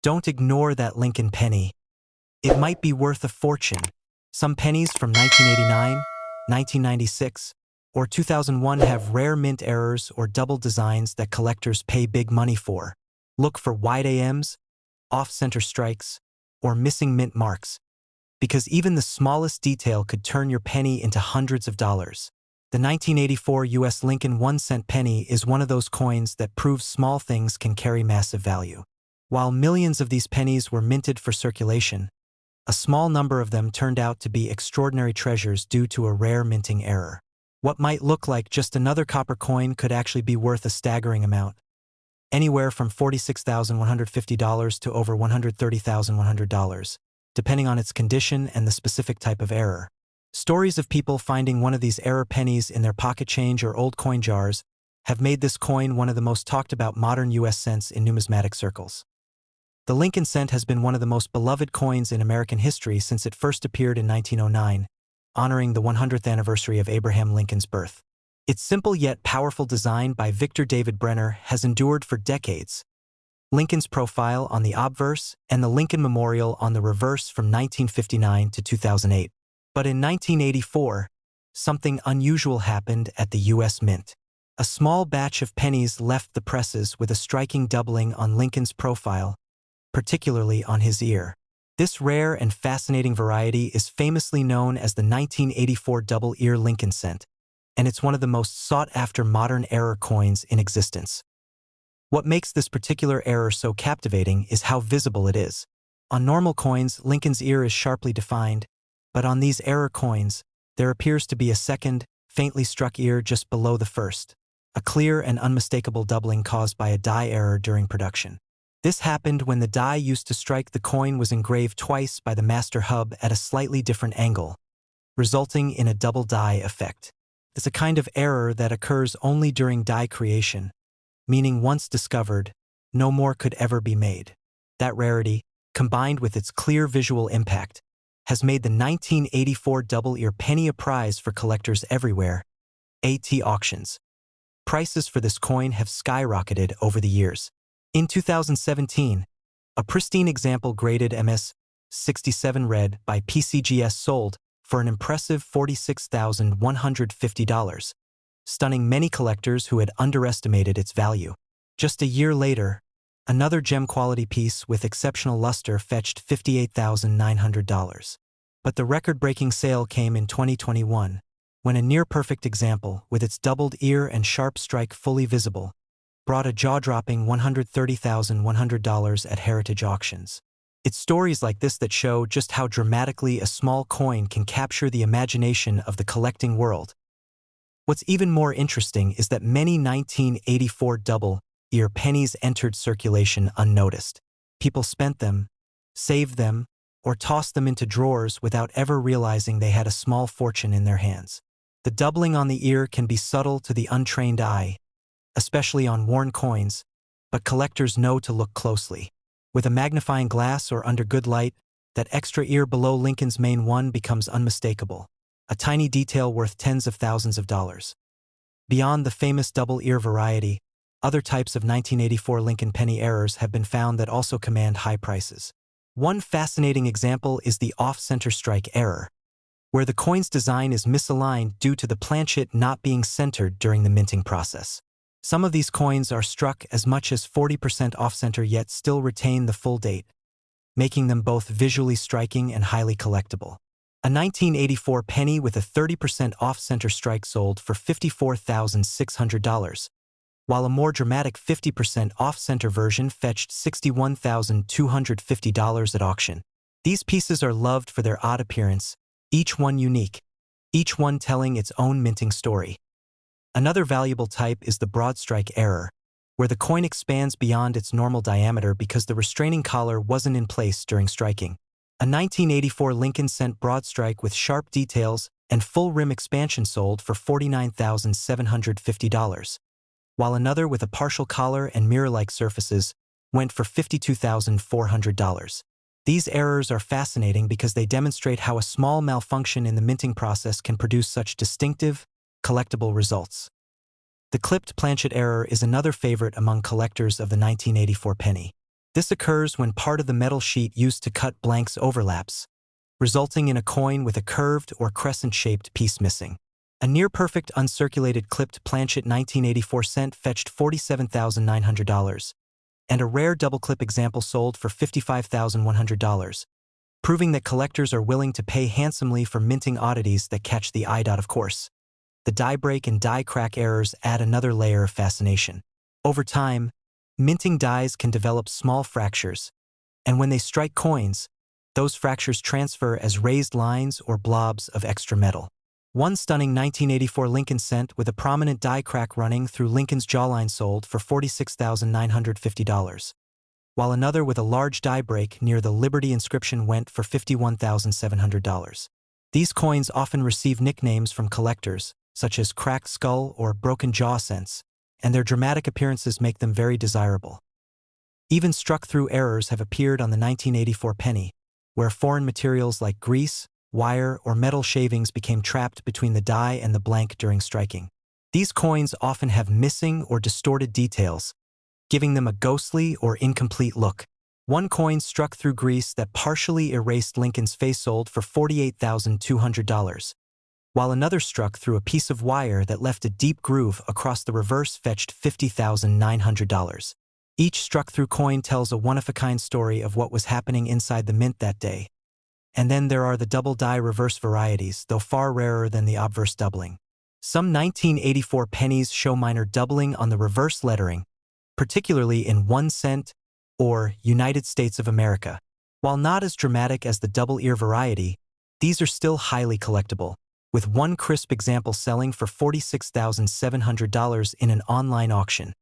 Don't ignore that Lincoln penny. It might be worth a fortune. Some pennies from 1989, 1996, or 2001 have rare mint errors or double designs that collectors pay big money for. Look for wide AMs, off-center strikes, or missing mint marks, because even the smallest detail could turn your penny into hundreds of dollars. The 1984 U.S. Lincoln 1-cent penny is one of those coins that proves small things can carry massive value. While millions of these pennies were minted for circulation, a small number of them turned out to be extraordinary treasures due to a rare minting error. What might look like just another copper coin could actually be worth a staggering amount, anywhere from $46,150 to over $130,100, depending on its condition and the specific type of error. Stories of people finding one of these error pennies in their pocket change or old coin jars have made this coin one of the most talked about modern U.S. cents in numismatic circles. The Lincoln cent has been one of the most beloved coins in American history since it first appeared in 1909, honoring the 100th anniversary of Abraham Lincoln's birth. Its simple yet powerful design by Victor David Brenner has endured for decades. Lincoln's profile on the obverse and the Lincoln Memorial on the reverse from 1959 to 2008. But in 1984, something unusual happened at the U.S. Mint. A small batch of pennies left the presses with a striking doubling on Lincoln's profile, particularly on his ear. This rare and fascinating variety is famously known as the 1984 double-ear Lincoln cent, and it's one of the most sought-after modern error coins in existence. What makes this particular error so captivating is how visible it is. On normal coins, Lincoln's ear is sharply defined, but on these error coins, there appears to be a second, faintly struck ear just below the first, a clear and unmistakable doubling caused by a die error during production. This happened when the die used to strike the coin was engraved twice by the master hub at a slightly different angle, resulting in a double die effect. It's a kind of error that occurs only during die creation, meaning once discovered, no more could ever be made. That rarity, combined with its clear visual impact, has made the 1984 double-ear penny a prize for collectors everywhere. At auctions. Prices for this coin have skyrocketed over the years. In 2017, a pristine example graded MS 67 red by PCGS sold for an impressive $46,150, stunning many collectors who had underestimated its value. Just a year later, another gem-quality piece with exceptional luster fetched $58,900. But the record-breaking sale came in 2021, when a near-perfect example, with its doubled ear and sharp strike fully visible, brought a jaw-dropping $130,100 at heritage auctions. It's stories like this that show just how dramatically a small coin can capture the imagination of the collecting world. What's even more interesting is that many 1984 double-ear pennies entered circulation unnoticed. People spent them, saved them, or tossed them into drawers without ever realizing they had a small fortune in their hands. The doubling on the ear can be subtle to the untrained eye, especially on worn coins, but collectors know to look closely. With a magnifying glass or under good light, that extra ear below Lincoln's main one becomes unmistakable, a tiny detail worth tens of thousands of dollars. Beyond the famous double-ear variety, other types of 1984 Lincoln penny errors have been found that also command high prices. One fascinating example is the off-center strike error, where the coin's design is misaligned due to the planchet not being centered during the minting process. Some of these coins are struck as much as 40% off-center yet still retain the full date, making them both visually striking and highly collectible. A 1984 penny with a 30% off-center strike sold for $54,600, while a more dramatic 50% off-center version fetched $61,250 at auction. These pieces are loved for their odd appearance, each one unique, each one telling its own minting story. Another valuable type is the broad strike error, where the coin expands beyond its normal diameter because the restraining collar wasn't in place during striking. A 1984 Lincoln cent broad strike with sharp details and full rim expansion sold for $49,750, while another with a partial collar and mirror-like surfaces went for $52,400. These errors are fascinating because they demonstrate how a small malfunction in the minting process can produce such distinctive, collectible results. The clipped planchet error is another favorite among collectors of the 1984 penny. This occurs when part of the metal sheet used to cut blanks overlaps, resulting in a coin with a curved or crescent-shaped piece missing. A near-perfect uncirculated clipped planchet 1984 cent fetched $47,900, and a rare double-clip example sold for $55,100, proving that collectors are willing to pay handsomely for minting oddities that catch the eye. Of course, the die break and die crack errors add another layer of fascination. Over time, minting dies can develop small fractures, and when they strike coins, those fractures transfer as raised lines or blobs of extra metal. One stunning 1984 Lincoln cent with a prominent die crack running through Lincoln's jawline sold for $46,950, while another with a large die break near the Liberty inscription went for $51,700. These coins often receive nicknames from collectors, such as cracked skull or broken jaw cents, and their dramatic appearances make them very desirable. Even struck-through errors have appeared on the 1984 penny, where foreign materials like grease, wire, or metal shavings became trapped between the die and the blank during striking. These coins often have missing or distorted details, giving them a ghostly or incomplete look. One coin struck through grease that partially erased Lincoln's face sold for $48,200, while another struck through a piece of wire that left a deep groove across the reverse fetched $50,900. Each struck-through coin tells a one-of-a-kind story of what was happening inside the mint that day. And then there are the double die reverse varieties, though far rarer than the obverse doubling. Some 1984 pennies show minor doubling on the reverse lettering, particularly in 1 cent or United States of America. While not as dramatic as the double ear variety, these are still highly collectible, with one crisp example selling for $46,700 in an online auction.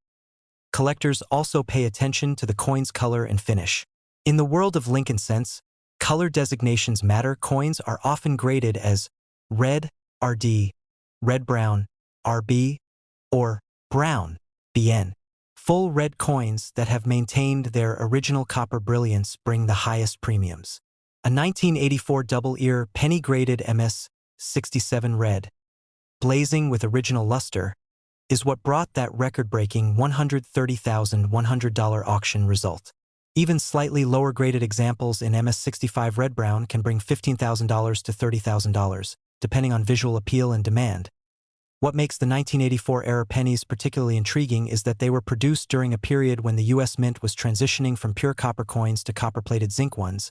Collectors also pay attention to the coin's color and finish. In the world of Lincoln cents, color designations matter. Coins are often graded as red, RD, red-brown, RB, or brown, BN. Full red coins that have maintained their original copper brilliance bring the highest premiums. A 1984 double-ear penny graded MS 67 red, blazing with original luster, is what brought that record-breaking $130,100 auction result. Even slightly lower-graded examples in MS65 red-brown can bring $15,000 to $30,000, depending on visual appeal and demand. What makes the 1984-era pennies particularly intriguing is that they were produced during a period when the U.S. Mint was transitioning from pure copper coins to copper-plated zinc ones,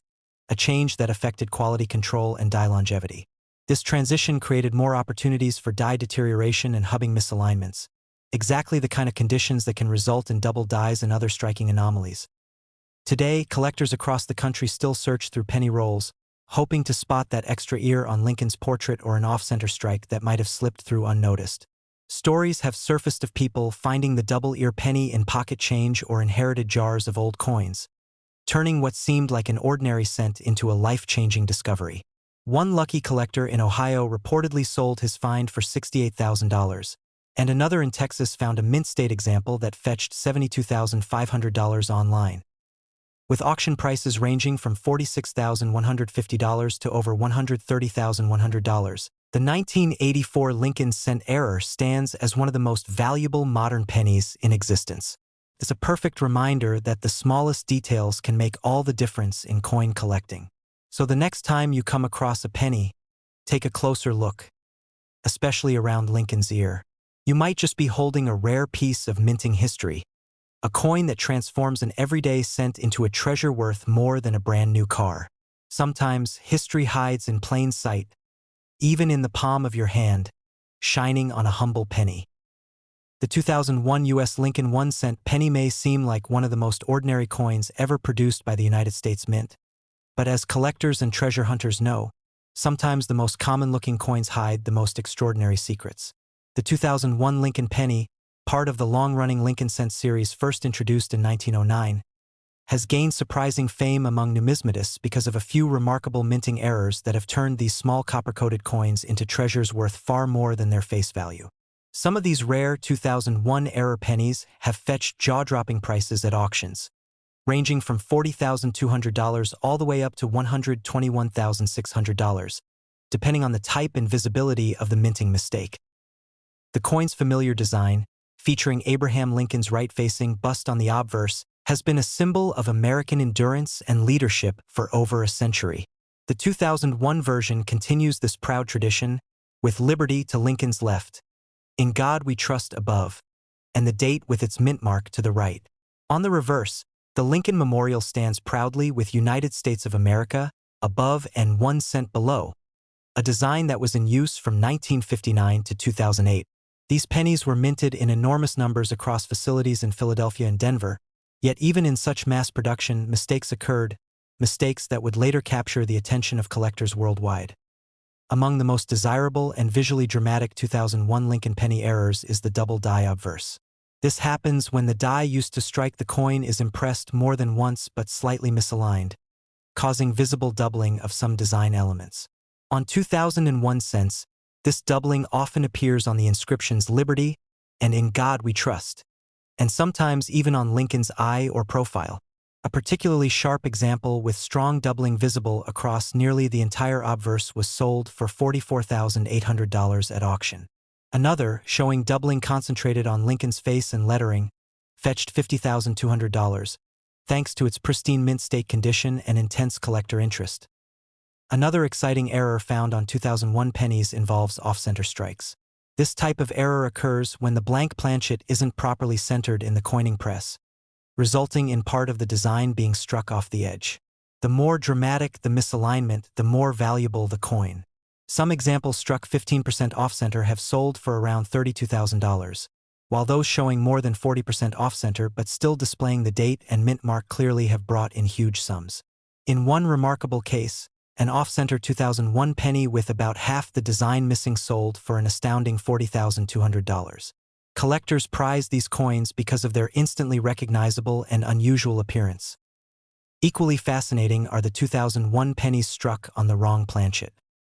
a change that affected quality control and die longevity. This transition created more opportunities for die deterioration and hubbing misalignments, exactly the kind of conditions that can result in double dies and other striking anomalies. Today, collectors across the country still search through penny rolls, hoping to spot that extra ear on Lincoln's portrait or an off-center strike that might have slipped through unnoticed. Stories have surfaced of people finding the double-ear penny in pocket change or inherited jars of old coins, turning what seemed like an ordinary cent into a life-changing discovery. One lucky collector in Ohio reportedly sold his find for $68,000, and another in Texas found a mint-state example that fetched $72,500 online. With auction prices ranging from $46,150 to over $130,100, the 1984 Lincoln cent error stands as one of the most valuable modern pennies in existence. It's a perfect reminder that the smallest details can make all the difference in coin collecting. So the next time you come across a penny, take a closer look, especially around Lincoln's ear. You might just be holding a rare piece of minting history, a coin that transforms an everyday cent into a treasure worth more than a brand new car. Sometimes history hides in plain sight, even in the palm of your hand, shining on a humble penny. The 2001 U.S. Lincoln 1 cent penny may seem like one of the most ordinary coins ever produced by the United States Mint. But as collectors and treasure hunters know, sometimes the most common-looking coins hide the most extraordinary secrets. The 2001 Lincoln penny, part of the long-running Lincoln cent series first introduced in 1909, has gained surprising fame among numismatists because of a few remarkable minting errors that have turned these small copper-coated coins into treasures worth far more than their face value. Some of these rare 2001 era pennies have fetched jaw-dropping prices at auctions, ranging from $40,200 all the way up to $121,600, depending on the type and visibility of the minting mistake. The coin's familiar design, featuring Abraham Lincoln's right-facing bust on the obverse, has been a symbol of American endurance and leadership for over a century. The 2001 version continues this proud tradition, with Liberty to Lincoln's left, In God We Trust above, and the date with its mint mark to the right. On the reverse, the Lincoln Memorial stands proudly with United States of America above and 1 cent below, a design that was in use from 1959 to 2008. These pennies were minted in enormous numbers across facilities in Philadelphia and Denver, yet even in such mass production, mistakes occurred, mistakes that would later capture the attention of collectors worldwide. Among the most desirable and visually dramatic 2001 Lincoln penny errors is the double die obverse. This happens when the die used to strike the coin is impressed more than once but slightly misaligned, causing visible doubling of some design elements. On 2001 cents, this doubling often appears on the inscriptions Liberty and In God We Trust, and sometimes even on Lincoln's eye or profile. A particularly sharp example with strong doubling visible across nearly the entire obverse was sold for $44,800 at auction. Another, showing doubling concentrated on Lincoln's face and lettering, fetched $50,200, thanks to its pristine mint state condition and intense collector interest. Another exciting error found on 2001 pennies involves off-center strikes. This type of error occurs when the blank planchet isn't properly centered in the coining press, resulting in part of the design being struck off the edge. The more dramatic the misalignment, the more valuable the coin. Some examples struck 15% off-center have sold for around $32,000, while those showing more than 40% off-center but still displaying the date and mint mark clearly have brought in huge sums. In one remarkable case, an off-center 2001 penny with about half the design missing sold for an astounding $40,200. Collectors prize these coins because of their instantly recognizable and unusual appearance. Equally fascinating are the 2001 pennies struck on the wrong planchet.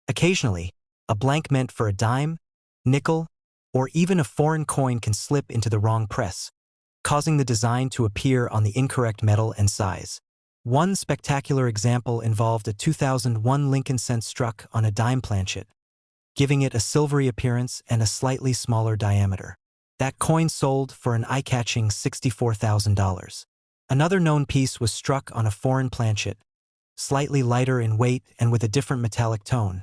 Occasionally, a blank meant for a dime, nickel, or even a foreign coin can slip into the wrong press, causing the design to appear on the incorrect metal and size. One spectacular example involved a 2001 Lincoln cent struck on a dime planchet, giving it a silvery appearance and a slightly smaller diameter. That coin sold for an eye-catching $64,000. Another known piece was struck on a foreign planchet, slightly lighter in weight and with a different metallic tone,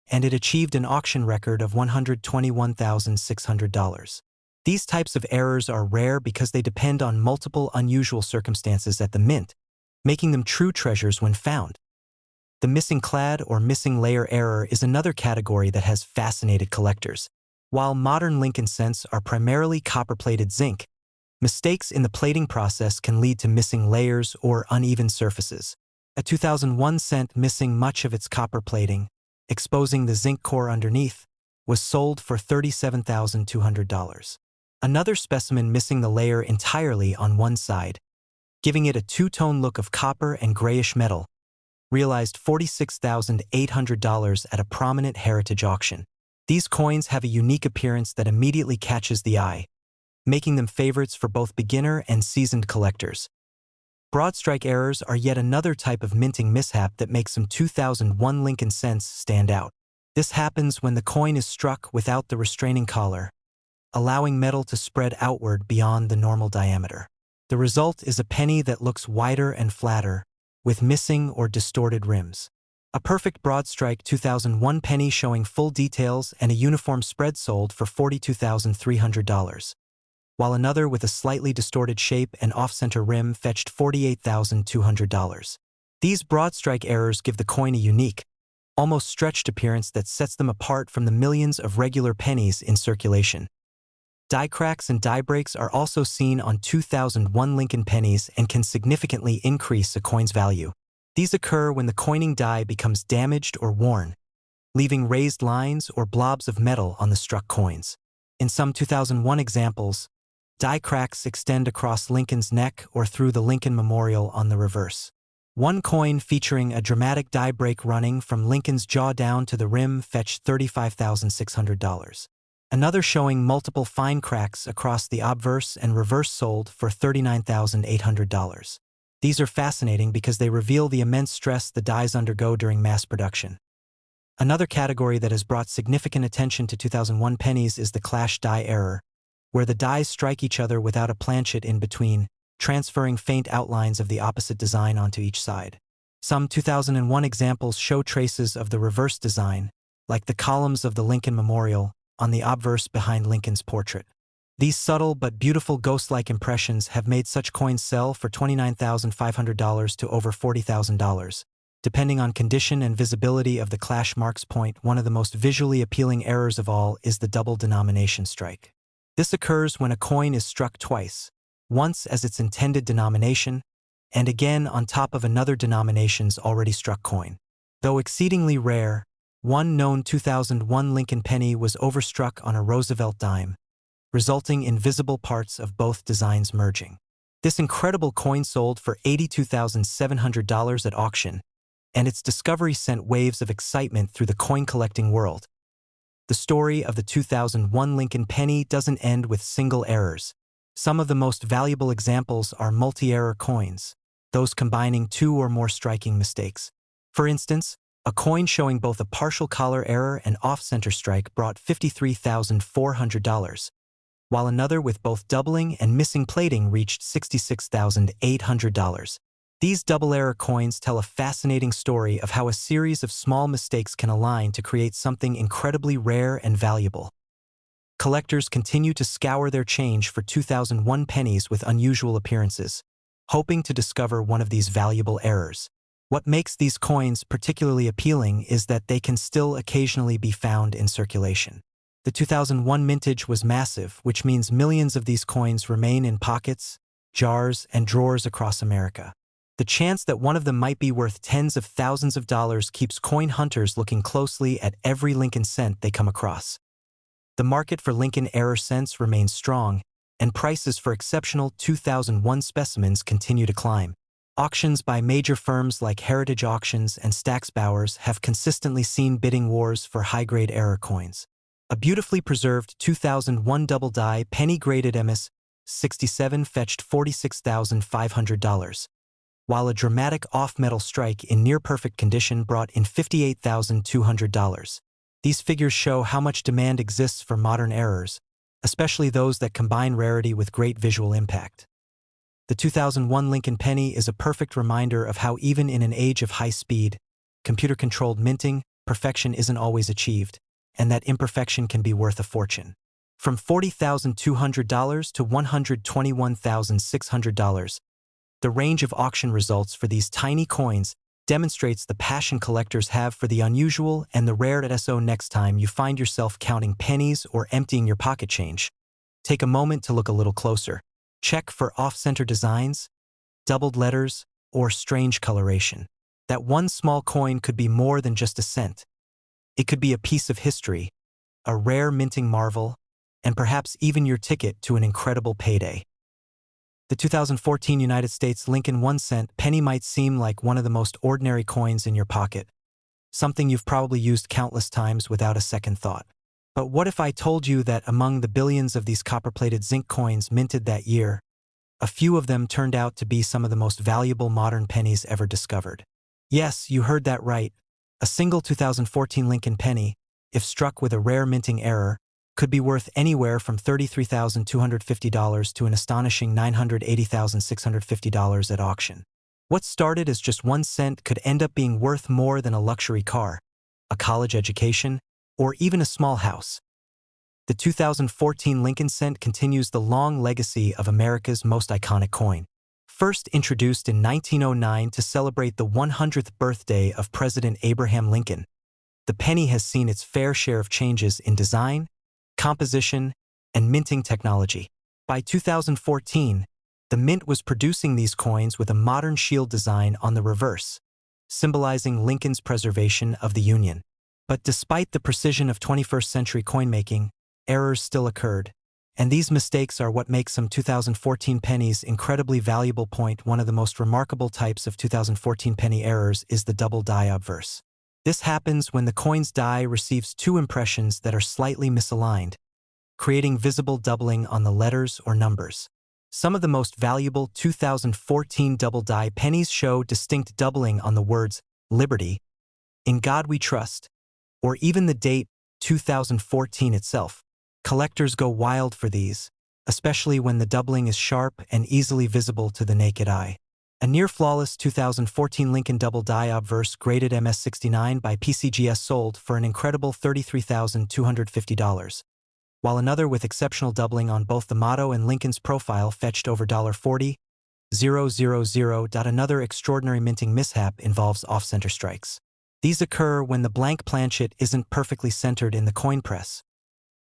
and it achieved an auction record of $121,600. These types of errors are rare because they depend on multiple unusual circumstances at the mint, making them true treasures when found. The missing clad or missing layer error is another category that has fascinated collectors. While modern Lincoln cents are primarily copper-plated zinc, mistakes in the plating process can lead to missing layers or uneven surfaces. A 2001 cent missing much of its copper plating, exposing the zinc core underneath, was sold for $37,200. Another specimen missing the layer entirely on one side, giving it a two-tone look of copper and grayish metal, realized $46,800 at a prominent heritage auction. These coins have a unique appearance that immediately catches the eye, making them favorites for both beginner and seasoned collectors. Broad strike errors are yet another type of minting mishap that makes some 2001 Lincoln cents stand out. This happens when the coin is struck without the restraining collar, allowing metal to spread outward beyond the normal diameter. The result is a penny that looks wider and flatter, with missing or distorted rims. A perfect broad strike 2001 penny showing full details and a uniform spread sold for $42,300, while another with a slightly distorted shape and off-center rim fetched $48,200. These broad strike errors give the coin a unique, almost stretched appearance that sets them apart from the millions of regular pennies in circulation. Die cracks and die breaks are also seen on 2001 Lincoln pennies and can significantly increase a coin's value. These occur when the coining die becomes damaged or worn, leaving raised lines or blobs of metal on the struck coins. In some 2001 examples, die cracks extend across Lincoln's neck or through the Lincoln Memorial on the reverse. One coin featuring a dramatic die break running from Lincoln's jaw down to the rim fetched $35,600. Another showing multiple fine cracks across the obverse and reverse sold for $39,800. These are fascinating because they reveal the immense stress the dies undergo during mass production. Another category that has brought significant attention to 2001 pennies is the clash die error, where the dies strike each other without a planchet in between, transferring faint outlines of the opposite design onto each side. Some 2001 examples show traces of the reverse design, like the columns of the Lincoln Memorial, on the obverse behind Lincoln's portrait. These subtle but beautiful ghost-like impressions have made such coins sell for $29,500 to over $40,000. Depending on condition and visibility of the clash marks point, one of the most visually appealing errors of all is the double denomination strike. This occurs when a coin is struck twice, once as its intended denomination, and again on top of another denomination's already struck coin. Though exceedingly rare, one known 2001 Lincoln penny was overstruck on a Roosevelt dime, resulting in visible parts of both designs merging. This incredible coin sold for $82,700 at auction, and its discovery sent waves of excitement through the coin-collecting world. The story of the 2001 Lincoln penny doesn't end with single errors. Some of the most valuable examples are multi-error coins, those combining two or more striking mistakes. For instance, a coin showing both a partial collar error and off-center strike brought $53,400, while another with both doubling and missing plating reached $66,800. These double-error coins tell a fascinating story of how a series of small mistakes can align to create something incredibly rare and valuable. Collectors continue to scour their change for 2001 pennies with unusual appearances, hoping to discover one of these valuable errors. What makes these coins particularly appealing is that they can still occasionally be found in circulation. The 2001 mintage was massive, which means millions of these coins remain in pockets, jars, and drawers across America. The chance that one of them might be worth tens of thousands of dollars keeps coin hunters looking closely at every Lincoln cent they come across. The market for Lincoln error cents remains strong, and prices for exceptional 2001 specimens continue to climb. Auctions by major firms like Heritage Auctions and Stack's Bowers have consistently seen bidding wars for high-grade error coins. A beautifully preserved 2001 double-die penny-graded MS-67 fetched $46,500, while a dramatic off-metal strike in near-perfect condition brought in $58,200. These figures show how much demand exists for modern errors, especially those that combine rarity with great visual impact. The 2001 Lincoln penny is a perfect reminder of how even in an age of high-speed, computer-controlled minting, perfection isn't always achieved, and that imperfection can be worth a fortune. From $40,200 to $121,600, the range of auction results for these tiny coins demonstrates the passion collectors have for the unusual and the rare. So next time you find yourself counting pennies or emptying your pocket change, take a moment to look a little closer. Check for off-center designs, doubled letters, or strange coloration. That one small coin could be more than just a cent. It could be a piece of history, a rare minting marvel, and perhaps even your ticket to an incredible payday. The 2014 United States Lincoln 1-cent penny might seem like one of the most ordinary coins in your pocket, something you've probably used countless times without a second thought. But what if I told you that among the billions of these copper-plated zinc coins minted that year, a few of them turned out to be some of the most valuable modern pennies ever discovered? Yes, you heard that right. A single 2014 Lincoln penny, if struck with a rare minting error, could be worth anywhere from $33,250 to an astonishing $980,650 at auction. What started as just 1 cent could end up being worth more than a luxury car, a college education, or even a small house. The 2014 Lincoln cent continues the long legacy of America's most iconic coin. First introduced in 1909 to celebrate the 100th birthday of President Abraham Lincoln, the penny has seen its fair share of changes in design, composition, and minting technology. By 2014, the mint was producing these coins with a modern shield design on the reverse, symbolizing Lincoln's preservation of the Union. But despite the precision of 21st-century coinmaking, errors still occurred, and these mistakes are what make some 2014 pennies incredibly valuable. One of the most remarkable types of 2014 penny errors is the double die obverse. This happens when the coin's die receives two impressions that are slightly misaligned, creating visible doubling on the letters or numbers. Some of the most valuable 2014 double die pennies show distinct doubling on the words "Liberty," "In God We Trust," or even the date 2014 itself. Collectors go wild for these, especially when the doubling is sharp and easily visible to the naked eye. A near-flawless 2014 Lincoln double die obverse graded MS69 by PCGS sold for an incredible $33,250, while another with exceptional doubling on both the motto and Lincoln's profile fetched over $40,000. Another extraordinary minting mishap involves off-center strikes. These occur when the blank planchet isn't perfectly centered in the coin press,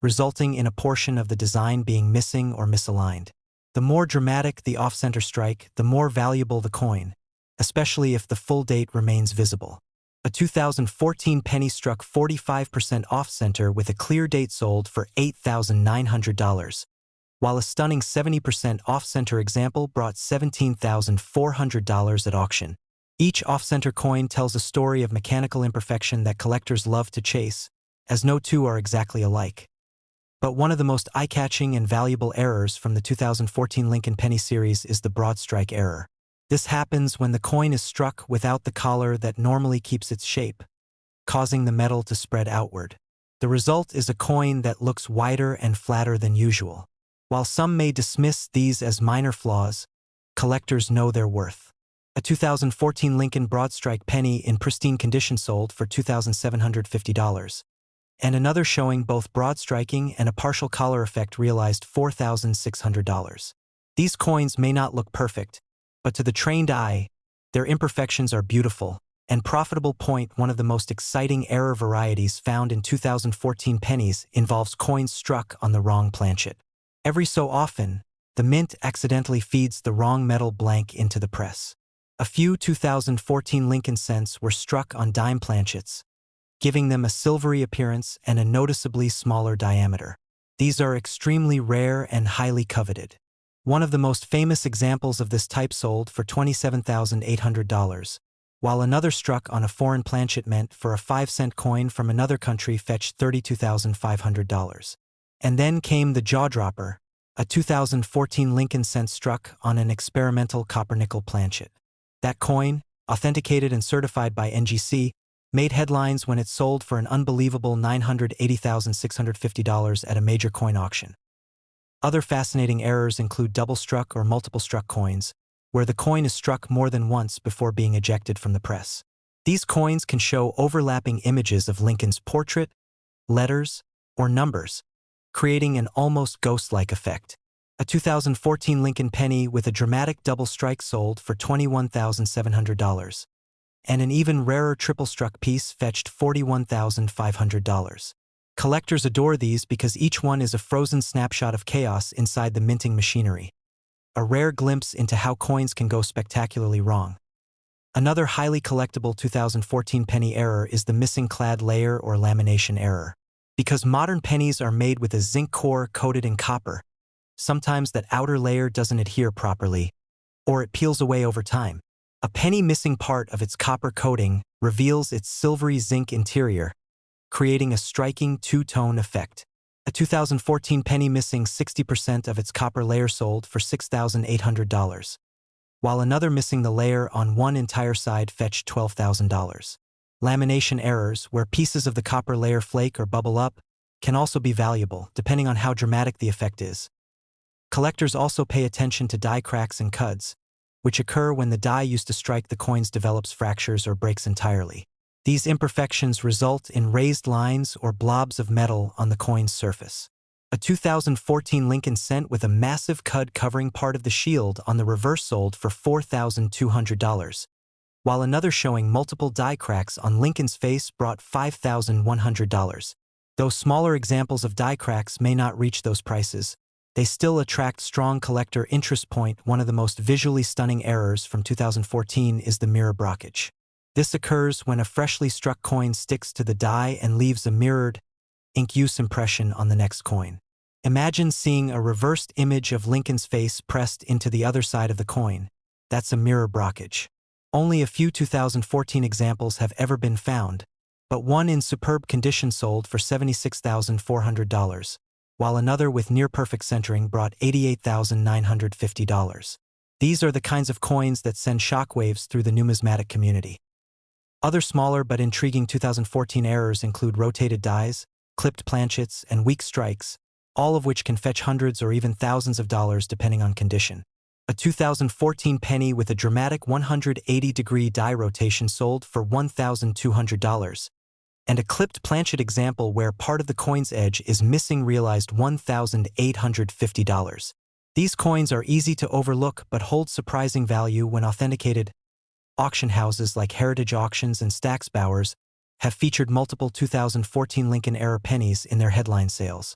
resulting in a portion of the design being missing or misaligned. The more dramatic the off-center strike, the more valuable the coin, especially if the full date remains visible. A 2014 penny struck 45% off-center with a clear date sold for $8,900, while a stunning 70% off-center example brought $17,400 at auction. Each off-center coin tells a story of mechanical imperfection that collectors love to chase, as no two are exactly alike. But one of the most eye-catching and valuable errors from the 2014 Lincoln penny series is the broad strike error. This happens when the coin is struck without the collar that normally keeps its shape, causing the metal to spread outward. The result is a coin that looks wider and flatter than usual. While some may dismiss these as minor flaws, collectors know their worth. A 2014 Lincoln broad strike penny in pristine condition sold for $2,750. And another showing both broad striking and a partial collar effect realized $4,600. These coins may not look perfect, but to the trained eye, their imperfections are beautiful and profitable. One of the most exciting error varieties found in 2014 pennies involves coins struck on the wrong planchet. Every so often, the mint accidentally feeds the wrong metal blank into the press. A few 2014 Lincoln cents were struck on dime planchets, giving them a silvery appearance and a noticeably smaller diameter. These are extremely rare and highly coveted. One of the most famous examples of this type sold for $27,800, while another struck on a foreign planchet meant for a 5-cent coin from another country fetched $32,500. And then came the jaw dropper, a 2014 Lincoln cent struck on an experimental copper-nickel planchet. That coin, authenticated and certified by NGC, made headlines when it sold for an unbelievable $980,650 at a major coin auction. Other fascinating errors include double-struck or multiple-struck coins, where the coin is struck more than once before being ejected from the press. These coins can show overlapping images of Lincoln's portrait, letters, or numbers, creating an almost ghost-like effect. A 2014 Lincoln penny with a dramatic double strike sold for $21,700. And an even rarer triple-struck piece fetched $41,500. Collectors adore these because each one is a frozen snapshot of chaos inside the minting machinery. A rare glimpse into how coins can go spectacularly wrong. Another highly collectible 2014 penny error is the missing clad layer or lamination error. Because modern pennies are made with a zinc core coated in copper, sometimes that outer layer doesn't adhere properly, or it peels away over time. A penny missing part of its copper coating reveals its silvery zinc interior, creating a striking two-tone effect. A 2014 penny missing 60% of its copper layer sold for $6,800, while another missing the layer on one entire side fetched $12,000. Lamination errors, where pieces of the copper layer flake or bubble up, can also be valuable, depending on how dramatic the effect is. Collectors also pay attention to die cracks and cuds, which occur when the die used to strike the coins develops fractures or breaks entirely. These imperfections result in raised lines or blobs of metal on the coin's surface. A 2014 Lincoln cent with a massive cud covering part of the shield on the reverse sold for $4,200, while another showing multiple die cracks on Lincoln's face brought $5,100. Though smaller examples of die cracks may not reach those prices, they still attract strong collector interest. One of the most visually stunning errors from 2014 is the mirror brockage. This occurs when a freshly struck coin sticks to the die and leaves a mirrored, ink-use impression on the next coin. Imagine seeing a reversed image of Lincoln's face pressed into the other side of the coin. That's a mirror brockage. Only a few 2014 examples have ever been found, but one in superb condition sold for $76,400. While another with near-perfect centering brought $88,950. These are the kinds of coins that send shockwaves through the numismatic community. Other smaller but intriguing 2014 errors include rotated dies, clipped planchets, and weak strikes, all of which can fetch hundreds or even thousands of dollars depending on condition. A 2014 penny with a dramatic 180-degree die rotation sold for $1,200. And a clipped planchet example where part of the coin's edge is missing realized $1,850. These coins are easy to overlook but hold surprising value when authenticated. Auction houses like Heritage Auctions and Stack's Bowers have featured multiple 2014 Lincoln-era pennies in their headline sales,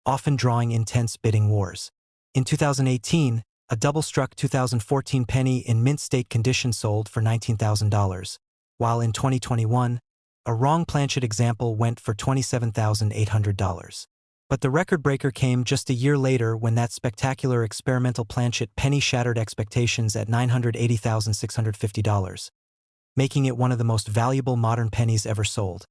often drawing intense bidding wars. In 2018, a double-struck 2014 penny in mint state condition sold for $19,000, while in 2021, a wrong planchet example went for $27,800. But the record breaker came just a year later when that spectacular experimental planchet penny shattered expectations at $980,650, making it one of the most valuable modern pennies ever sold.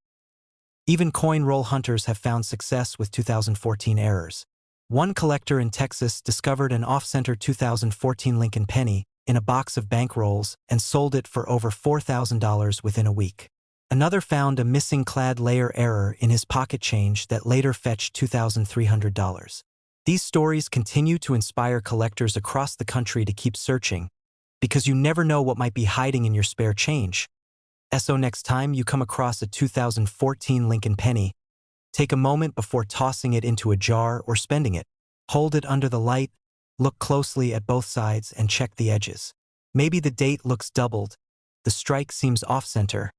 Even coin roll hunters have found success with 2014 errors. One collector in Texas discovered an off-center 2014 Lincoln penny in a box of bank rolls and sold it for over $4,000 within a week. Another found a missing clad layer error in his pocket change that later fetched $2,300. These stories continue to inspire collectors across the country to keep searching, because you never know what might be hiding in your spare change. So next time you come across a 2014 Lincoln penny, take a moment before tossing it into a jar or spending it. Hold it under the light, look closely at both sides and check the edges. Maybe the date looks doubled, the strike seems off-center,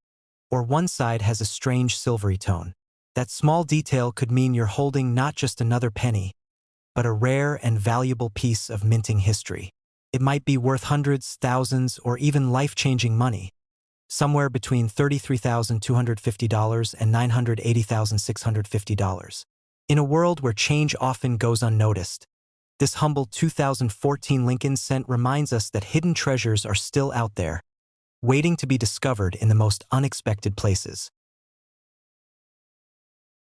or one side has a strange silvery tone. That small detail could mean you're holding not just another penny, but a rare and valuable piece of minting history. It might be worth hundreds, thousands, or even life-changing money, somewhere between $33,250 and $980,650. In a world where change often goes unnoticed, this humble 2014 Lincoln cent reminds us that hidden treasures are still out there, waiting to be discovered in the most unexpected places.